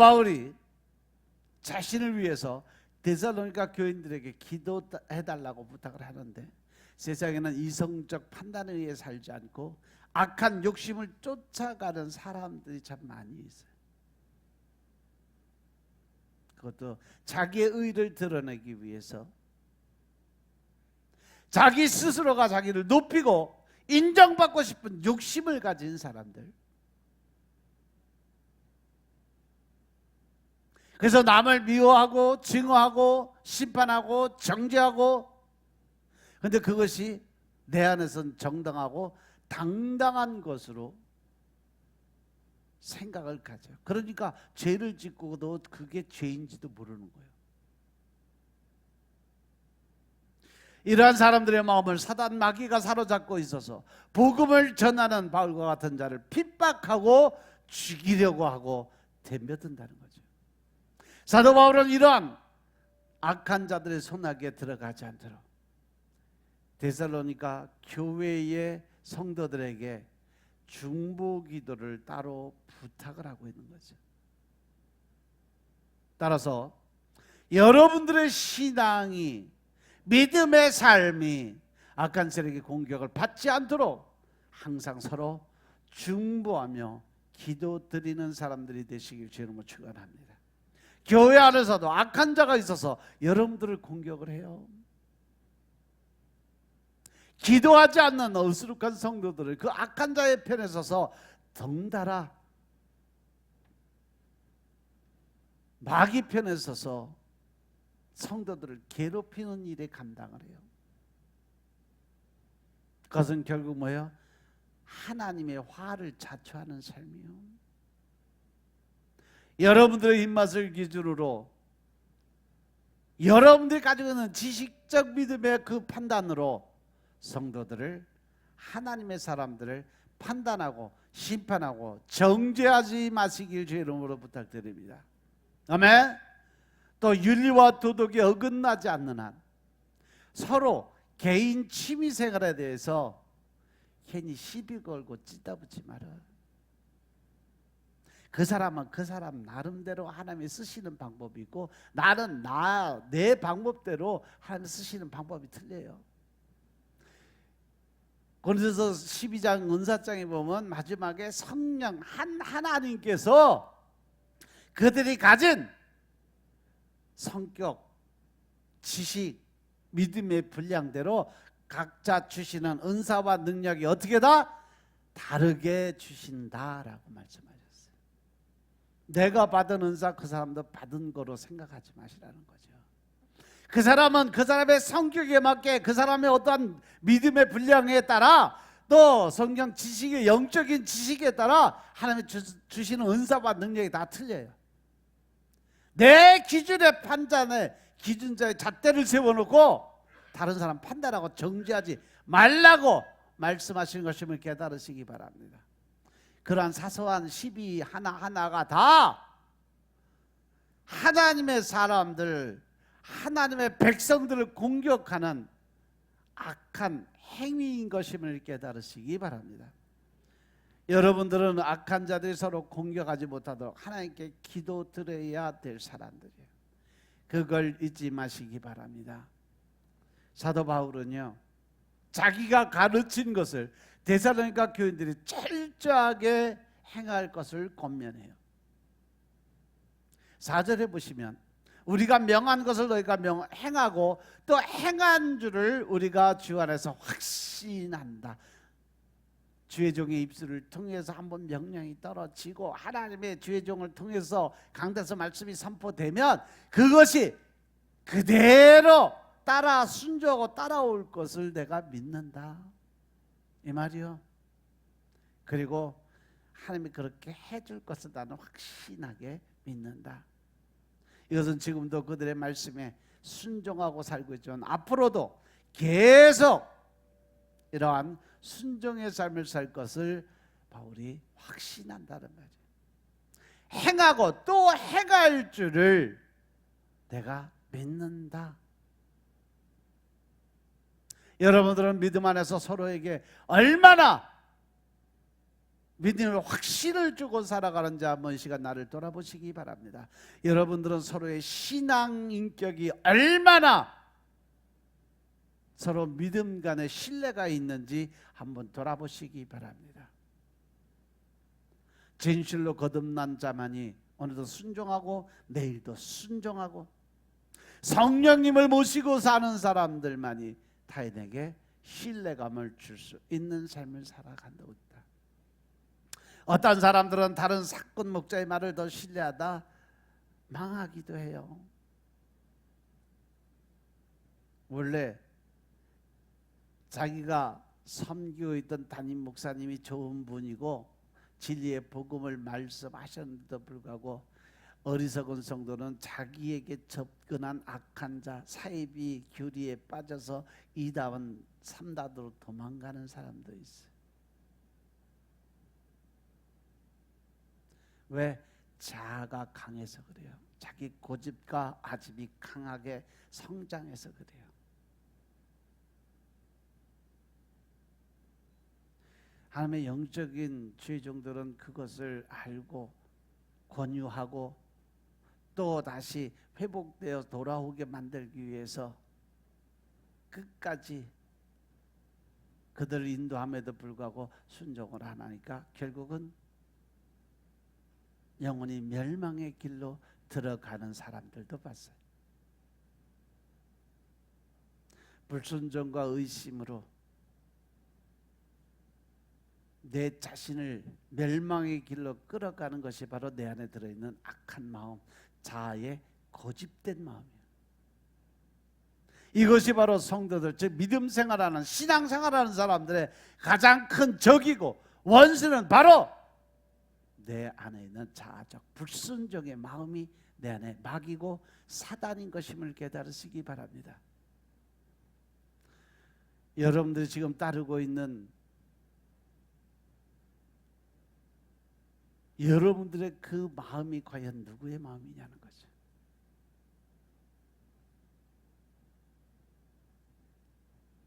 자신을 위해서 데살로니가 교인들에게 기도해달라고 부탁을 하는데, 세상에는 이성적 판단에 의해 살지 않고 악한 욕심을 쫓아가는 사람들이 참 많이 있어요. 그것도 자기의 의를 드러내기 위해서 자기 스스로가 자기를 높이고 인정받고 싶은 욕심을 가진 사람들. 그래서 남을 미워하고 증오하고 심판하고 정죄하고, 그런데 그것이 내 안에서는 정당하고 당당한 것으로 생각을 가져요. 그러니까 죄를 짓고도 그게 죄인지도 모르는 거예요. 이러한 사람들의 마음을 사단 마귀가 사로잡고 있어서 복음을 전하는 바울과 같은 자를 핍박하고 죽이려고 하고 덤벼든다는 거죠. 사도 바울은 이러한 악한 자들의 손아귀에 들어가지 않도록 데살로니가 교회의 성도들에게 중보 기도를 따로 부탁을 하고 있는 거죠. 따라서 여러분들의 신앙이, 믿음의 삶이 악한 세력의 공격을 받지 않도록 항상 서로 중보하며 기도드리는 사람들이 되시길 주님으로 축원합니다. 교회 안에서도 악한 자가 있어서 여러분들을 공격을 해요. 기도하지 않는 어수룩한 성도들을 그 악한 자의 편에 서서 덩달아 마귀 편에 서서 성도들을 괴롭히는 일에 감당을 해요. 그것은 결국 뭐예요? 하나님의 화를 자초하는 삶이요. 여러분들의 입맛을 기준으로, 여러분들이 가지고 있는 지식적 믿음의 그 판단으로 성도들을, 하나님의 사람들을 판단하고 심판하고 정죄하지 마시길 주의 이름으로 부탁드립니다. 아멘. 또 윤리와 도덕이 어긋나지 않는 한 서로 개인 취미 생활에 대해서 괜히 시비 걸고 찢어붙지 마라. 그 사람은 그 사람 나름대로 하나님이 쓰시는 방법이 있고, 나는 내 방법대로 하나님 쓰시는 방법이 틀려요. 고린도서 12장 은사장에 보면 마지막에 성령 하나님께서 그들이 가진 성격, 지식, 믿음의 분량대로 각자 주시는 은사와 능력이 어떻게 다 다르게 주신다라고 말씀하셨어요. 내가 받은 은사 그 사람도 받은 거로 생각하지 마시라는 거죠. 그 사람은 그 사람의 성격에 맞게 그 사람의 어떠한 믿음의 분량에 따라 또 성경 지식의 영적인 지식에 따라 하나님이 주시는 은사와 능력이 다 틀려요. 내 기준의 판단에 기준자의 잣대를 세워놓고 다른 사람 판단하고 정죄하지 말라고 말씀하시는 것임을 깨달으시기 바랍니다. 그러한 사소한 시비 하나하나가 다 하나님의 사람들, 하나님의 백성들을 공격하는 악한 행위인 것임을 깨달으시기 바랍니다. 여러분들은 악한 자들이 서로 공격하지 못하도록 하나님께 기도드려야 될 사람들이에요. 그걸 잊지 마시기 바랍니다. 사도 바울은요, 자기가 가르친 것을 데살로니가 교인들이 철저하게 행할 것을 권면해요. 4절에 보시면 우리가 명한 것을 너희가 행하고 또 행한 줄을 우리가 주 안에서 확신한다. 주의 종의 입술을 통해서 한번 명령이 떨어지고 하나님의 주의 종을 통해서 강대서 말씀이 선포되면 그것이 그대로 따라 순종하고 따라올 것을 내가 믿는다, 이 말이요. 그리고 하나님이 그렇게 해줄 것을 나는 확신하게 믿는다. 이것은 지금도 그들의 말씀에 순종하고 살고 있지만 앞으로도 계속 이러한 순종의 삶을 살 것을 바울이 확신한다는 거죠. 행하고 또 행할 줄을 내가 믿는다. 여러분들은 믿음 안에서 서로에게 얼마나 믿음의 확신을 주고 살아가는지 한번 이 시간 나를 돌아보시기 바랍니다. 여러분들은 서로의 신앙 인격이 얼마나 서로 믿음 간의 신뢰가 있는지 한번 돌아보시기 바랍니다. 진실로 거듭난 자만이 오늘도 순종하고 내일도 순종하고 성령님을 모시고 사는 사람들만이 타인에게 신뢰감을 줄 수 있는 삶을 살아간다고 했다. 어떤 사람들은 다른 사건 목자의 말을 더 신뢰하다 망하기도 해요. 원래 자기가 섬기고 있던 담임 목사님이 좋은 분이고 진리의 복음을 말씀하셨는데도 불구하고 어리석은 성도는 자기에게 접근한 악한 자, 사이비 교리에 빠져서 이다운 삼다도로 도망가는 사람도 있어요. 왜? 자아가 강해서 그래요. 자기 고집과 아집이 강하게 성장해서 그래요. 하나님의 영적인 죄종들은 그것을 알고 권유하고 또 다시 회복되어 돌아오게 만들기 위해서 끝까지 그들을 인도함에도 불구하고 순종을 안 하니까 결국은 영원히 멸망의 길로 들어가는 사람들도 봤어요. 불순종과 의심으로 내 자신을 멸망의 길로 끌어가는 것이 바로 내 안에 들어있는 악한 마음, 자아의 고집된 마음이에요. 이것이 바로 성도들, 즉 믿음 생활하는, 신앙 생활하는 사람들의 가장 큰 적이고 원수는 바로 내 안에 있는 자아적 불순종의 마음이 내 안에 막이고 사단인 것임을 깨달으시기 바랍니다. 여러분들이 지금 따르고 있는 여러분들의 그 마음이 과연 누구의 마음이냐는 거죠.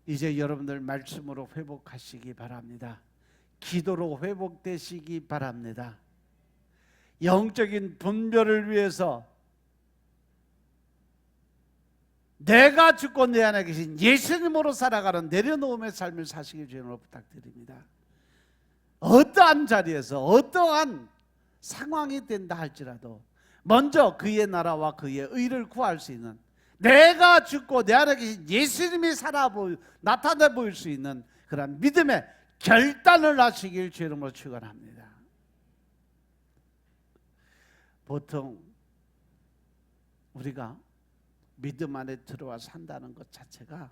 이제 여러분들 말씀으로 회복하시기 바랍니다. 기도로 회복되시기 바랍니다. 영적인 분별을 위해서 내가 죽고 내 안에 계신 예수님으로 살아가는 내려놓음의 삶을 사시길 주님으로 부탁드립니다. 어떠한 자리에서 어떠한 상황이 된다 할지라도 먼저 그의 나라와 그의 의를 구할 수 있는 내가 죽고 내 안에 계신 예수님이 나타내 보일 수 있는 그런 믿음의 결단을 하시길 주 이름으로 축원합니다. 보통 우리가 믿음 안에 들어와 산다는 것 자체가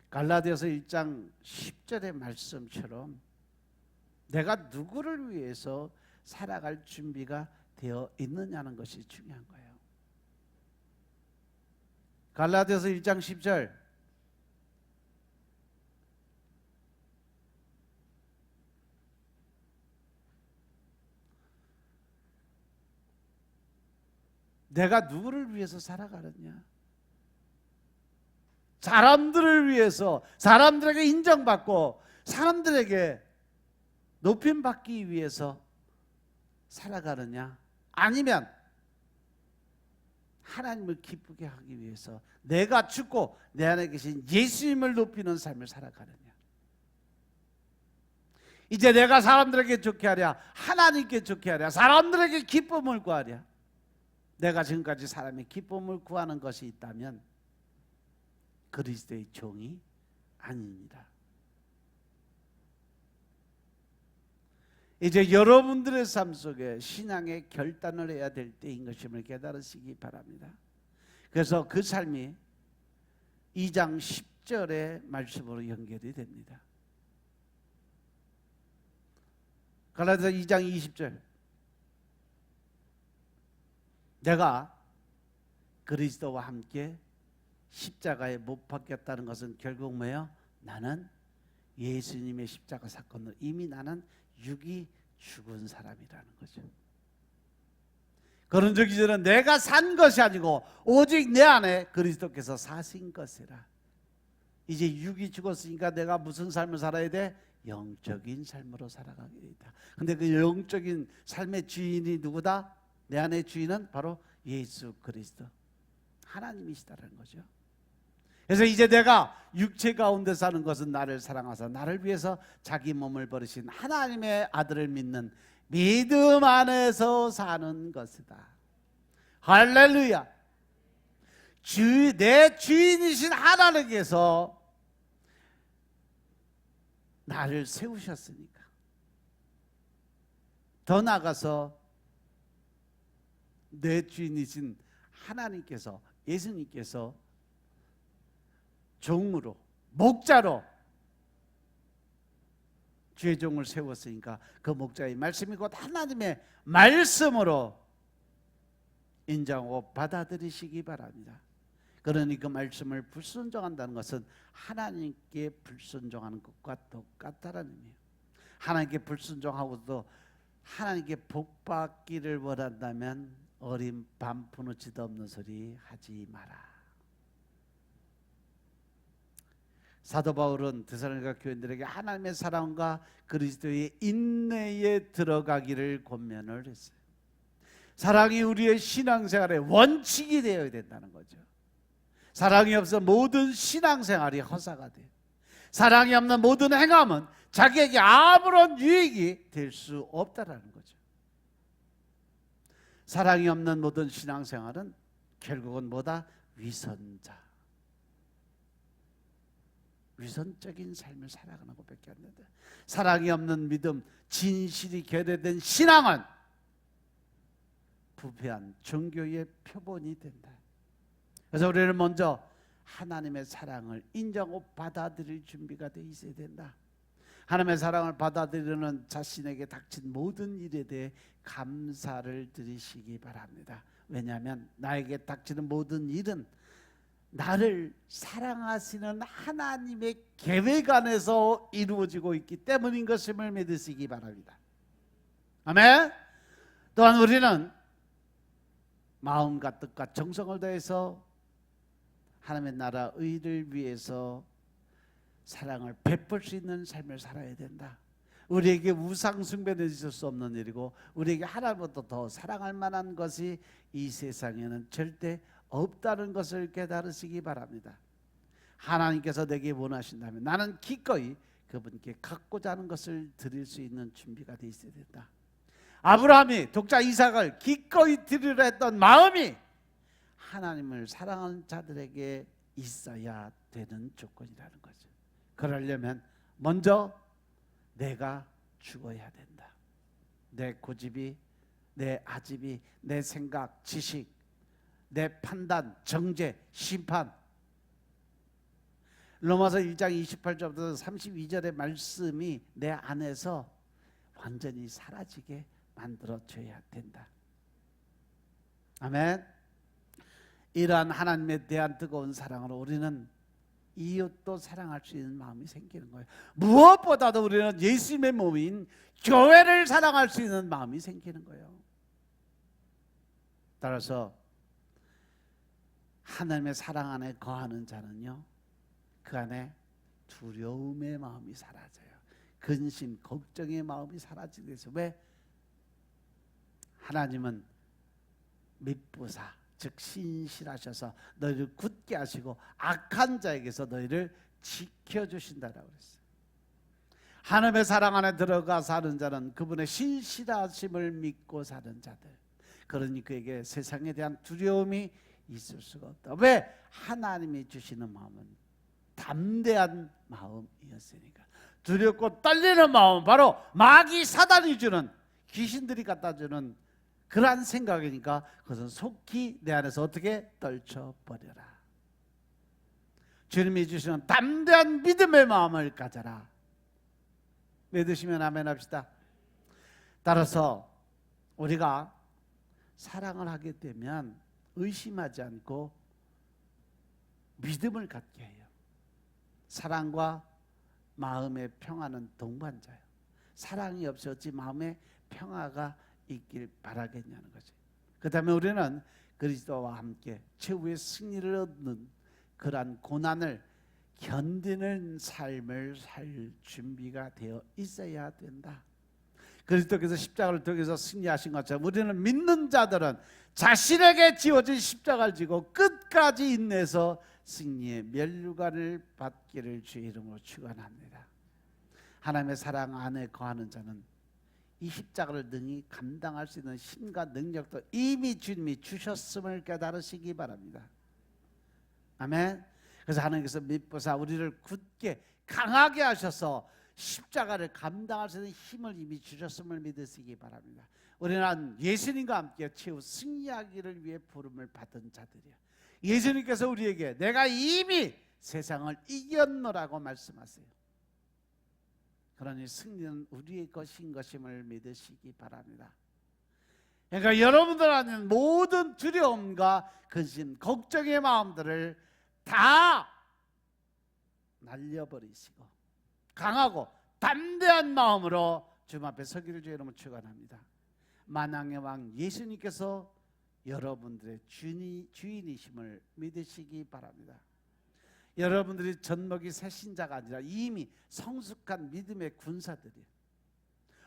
갈라디아서 1장 10절의 말씀처럼 내가 누구를 위해서 살아갈 준비가 되어 있느냐는 것이 중요한 거예요. 갈라디아서 1장 10절 내가 누구를 위해서 살아가느냐? 사람들을 위해서, 사람들에게 인정받고 사람들에게 높임받기 위해서 살아가느냐? 아니면 하나님을 기쁘게 하기 위해서 내가 죽고 내 안에 계신 예수님을 높이는 삶을 살아가느냐? 이제 내가 사람들에게 좋게 하랴, 하나님께 좋게 하랴, 사람들에게 기쁨을 구하랴. 내가 지금까지 사람의 기쁨을 구하는 것이 있다면 그리스도의 종이 아닙니다. 이제 여러분들의 삶 속에 신앙의 결단을 해야 될 때인 것임을 깨달으시기 바랍니다. 그래서 그 삶이 2장 10절의 말씀으로 연결이 됩니다. 갈라디아서 2장 20절 내가 그리스도와 함께 십자가에 못 박혔다는 것은 결국 뭐예요? 나는 예수님의 십자가 사건으로 이미 나는 육이 죽은 사람이라는 거죠. 그런 적 이전에 내가 산 것이 아니고 오직 내 안에 그리스도께서 사신 것이라. 이제 육이 죽었으니까 내가 무슨 삶을 살아야 돼? 영적인 삶으로 살아가게 되다. 근데 그 영적인 삶의 주인이 누구다? 내 안의 주인은 바로 예수 그리스도 하나님이시다라는 거죠. 그래서 이제 내가 육체 가운데 사는 것은 나를 사랑하사 나를 위해서 자기 몸을 버리신 하나님의 아들을 믿는 믿음 안에서 사는 것이다. 할렐루야. 내 주인이신 하나님께서 나를 세우셨으니까 더 나아가서 내 주인이신 하나님께서 예수님께서 종으로 목자로 주의 종을 세웠으니까 그 목자의 말씀이 곧 하나님의 말씀으로 인정하고 받아들이시기 바랍니다. 그러니 그 말씀을 불순종한다는 것은 하나님께 불순종하는 것과 똑같다는 의미예요. 하나님께 불순종하고도 하나님께 복받기를 원한다면 어린 반푸너치도 없는 소리 하지 마라. 사도 바울은 데살로니가 교인들에게 하나님의 사랑과 그리스도의 인내에 들어가기를 권면을 했어요. 사랑이 우리의 신앙생활의 원칙이 되어야 된다는 거죠. 사랑이 없어 모든 신앙생활이 허사가 돼요. 사랑이 없는 모든 행함은 자기에게 아무런 유익이 될 수 없다라는 거죠. 사랑이 없는 모든 신앙생활은 결국은 뭐다? 위선적인 삶을 살아가는 것밖에 안 된다. 사랑이 없는 믿음, 진실이 결여된 신앙은 부패한 종교의 표본이 된다. 그래서 우리는 먼저 하나님의 사랑을 인정하고 받아들일 준비가 돼 있어야 된다. 하나님의 사랑을 받아들이는 자신에게 닥친 모든 일에 대해 감사를 드리시기 바랍니다. 왜냐하면 나에게 닥치는 모든 일은 나를 사랑하시는 하나님의 계획 안에서 이루어지고 있기 때문인 것임을 믿으시기 바랍니다. 아멘. 또한 우리는 마음과 뜻과 정성을 다해서 하나님의 나라 의를 위해서 사랑을 베풀 수 있는 삶을 살아야 된다. 우리에게 우상 숭배는 있을 수 없는 일이고 우리에게 하나님보다 더 사랑할 만한 것이 이 세상에는 절대 없다는 것을 깨달으시기 바랍니다. 하나님께서 내게 원하신다면 나는 기꺼이 그분께 갖고자 하는 것을 드릴 수 있는 준비가 되어 있어야 된다. 아브라함이 독자 이삭을 기꺼이 드리려 했던 마음이 하나님을 사랑하는 자들에게 있어야 되는 조건이라는 거죠. 그러려면 먼저 내가 죽어야 된다. 내 고집이, 내 아집이, 내 생각, 지식, 내 판단, 정죄, 심판. 로마서 1장 28절부터 32절의 말씀이 내 안에서 완전히 사라지게 만들어줘야 된다. 아멘. 이러한 하나님에 대한 뜨거운 사랑으로 우리는 이웃도 사랑할 수 있는 마음이 생기는 거예요. 무엇보다도 우리는 예수님의 몸인 교회를 사랑할 수 있는 마음이 생기는 거예요. 따라서 하나님의 사랑 안에 거하는 자는요, 그 안에 두려움의 마음이 사라져요. 근심, 걱정의 마음이 사라지게 돼서, 왜? 하나님은 미쁘사, 즉 신실하셔서 너희를 굳게 하시고 악한 자에게서 너희를 지켜주신다라고 그랬어요. 하나님의 사랑 안에 들어가 사는 자는 그분의 신실하심을 믿고 사는 자들, 그러니 그에게 세상에 대한 두려움이 있을 수가 없다. 왜? 하나님이 주시는 마음은 담대한 마음이었으니까. 두렵고 떨리는 마음은 바로 마귀 사단이 주는, 귀신들이 갖다 주는 그러한 생각이니까 그것은 속히 내 안에서 어떻게 떨쳐버려라. 주님이 주시는 담대한 믿음의 마음을 가져라. 믿으시면 아멘 합시다. 따라서 우리가 사랑을 하게 되면 의심하지 않고 믿음을 갖게 해요. 사랑과 마음의 평화는 동반자예요. 사랑이 없이 어찌 마음의 평화가 있길 바라겠냐는 거지. 그 다음에 우리는 그리스도와 함께 최후의 승리를 얻는 그러한 고난을 견디는 삶을 살 준비가 되어 있어야 된다. 그리스도께서 십자가를 통해서 승리하신 것처럼 우리는 믿는 자들은 자신에게 지어진 십자가를 지고 끝까지 인내해서 승리의 면류관을 받기를 주의 이름으로 축원합니다. 하나님의 사랑 안에 거하는 자는 이 십자가를 능히 감당할 수 있는 힘과 능력도 이미 주님이 주셨음을 깨달으시기 바랍니다. 아멘. 그래서 하나님께서 미쁘사 우리를 굳게 강하게 하셔서 십자가를 감당할 수 있는 힘을 이미 주셨음을 믿으시기 바랍니다. 우리는 예수님과 함께 최후 승리하기를 위해 부름을 받은 자들이야. 예수님께서 우리에게 내가 이미 세상을 이겼노라고 말씀하세요. 그러니 승리는 우리의 것인 것임을 믿으시기 바랍니다. 그러니까 여러분들 안에 모든 두려움과 근심, 걱정의 마음들을 다 날려버리시고 강하고 담대한 마음으로 주님 앞에 서기를 주의 이름으로 축원합니다. 만왕의 왕 예수님께서 여러분들의 주인이심을 믿으시기 바랍니다. 여러분들이 젖먹이 새신자가 아니라 이미 성숙한 믿음의 군사들이에요.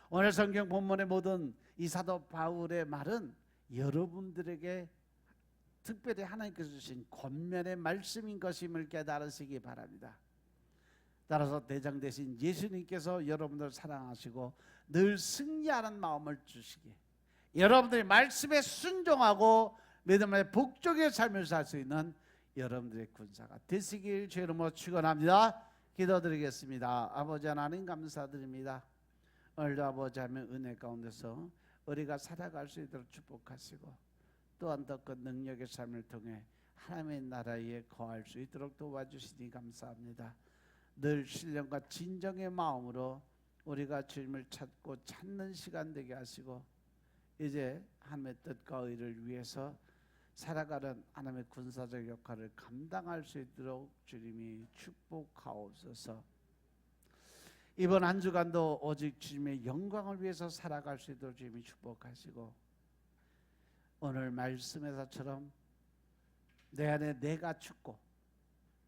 오늘 성경 본문의 모든 이 사도 바울의 말은 여러분들에게 특별히 하나님께서 주신 권면의 말씀인 것임을 깨달으시기 바랍니다. 따라서 대장 되신 예수님께서 여러분들을 사랑하시고 늘 승리하는 마음을 주시기에 여러분들이 말씀에 순종하고 믿음의 복종의 삶을 살 수 있는 여러분들의 군사가 되시길 주의 이름으로 축원합니다. 기도드리겠습니다. 아버지 하나님 감사드립니다. 오늘도 아버지 하나님의 은혜 가운데서 우리가 살아갈 수 있도록 축복하시고 또한 더 큰 능력의 삶을 통해 하나님의 나라에 거할 수 있도록 도와주시니 감사합니다. 늘 신령과 진정의 마음으로 우리가 주님을 찾고 찾는 시간 되게 하시고 이제 하나님의 뜻과 의를 위해서 살아가는 하나님의 군사적 역할을 감당할 수 있도록 주님이 축복하옵소서. 이번 한 주간도 오직 주님의 영광을 위해서 살아갈 수 있도록 주님이 축복하시고 오늘 말씀에서처럼 내 안에 내가 죽고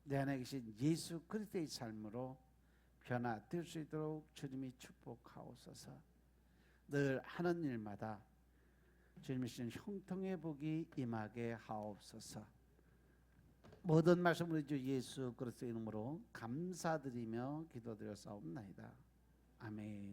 내 안에 계신 예수 그리스도의 삶으로 변화될 수 있도록 주님이 축복하옵소서. 늘 하는 일마다 주님이 주신 형통의 복이 임하게 하옵소서. 모든 말씀 우리 주 예수 그리스도의 이름으로 감사드리며 기도드렸사옵나이다. 아멘.